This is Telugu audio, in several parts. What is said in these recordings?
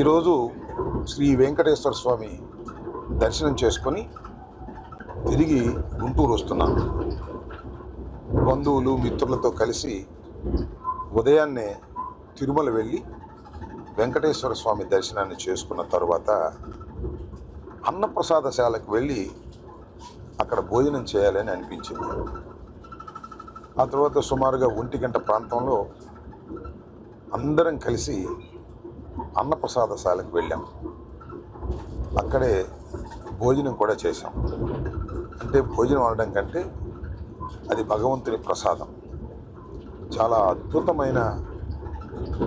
ఈరోజు శ్రీ వెంకటేశ్వర స్వామి దర్శనం చేసుకొని తిరిగి గుంటూరు వస్తున్నాను. బంధువులు మిత్రులతో కలిసి ఉదయాన్నే తిరుమల వెళ్ళి వెంకటేశ్వర స్వామి దర్శనాన్ని చేసుకున్న తర్వాత అన్నప్రసాదశాలకు వెళ్ళి అక్కడ భోజనం చేయాలని అనిపించింది. ఆ తర్వాత సుమారుగా 1 గంట ప్రాంతంలో అందరం కలిసి అన్నప్రసాదశాలకు వెళ్ళాం. అక్కడే భోజనం కూడా చేశాం. అంటే భోజనం అనడం కంటే అది భగవంతుని ప్రసాదం. చాలా అద్భుతమైన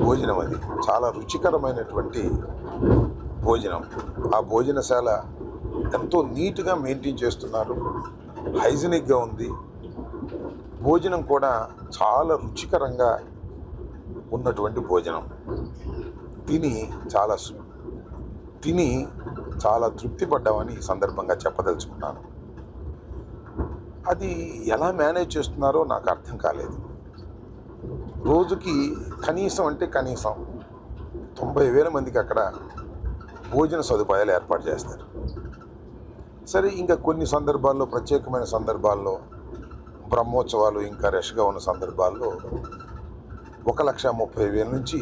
భోజనం, అది చాలా రుచికరమైనటువంటి భోజనం. ఆ భోజనశాల ఎంతో నీట్గా మెయింటైన్ చేస్తున్నారు, హైజీనిక్గా ఉంది. భోజనం కూడా చాలా రుచికరంగా ఉన్నటువంటి భోజనం. తిని చాలా తృప్తి పడ్డామని ఈ సందర్భంగా చెప్పదలుచుకున్నాను. అది ఎలా మేనేజ్ చేస్తున్నారో నాకు అర్థం కాలేదు. రోజుకి కనీసం 90,000 మందికి అక్కడ భోజన సదుపాయాలు ఏర్పాటు చేస్తారు. సరే, ఇంకా కొన్ని సందర్భాల్లో, ప్రత్యేకమైన సందర్భాల్లో, బ్రహ్మోత్సవాలు ఇంకా రష్గా ఉన్న సందర్భాల్లో 1,30,000 నుంచి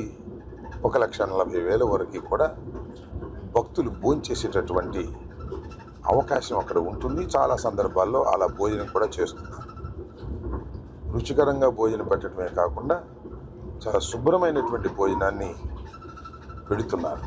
1,40,000 వరకు కూడా భక్తులు భోంచేసేటటువంటి అవకాశం అక్కడ ఉంటుంది. చాలా సందర్భాల్లో అలా భోజనం కూడా చేస్తున్నారు. రుచికరంగా భోజనం పెట్టడమే కాకుండా చాలా శుభ్రమైనటువంటి భోజనాన్ని పెడుతున్నారు.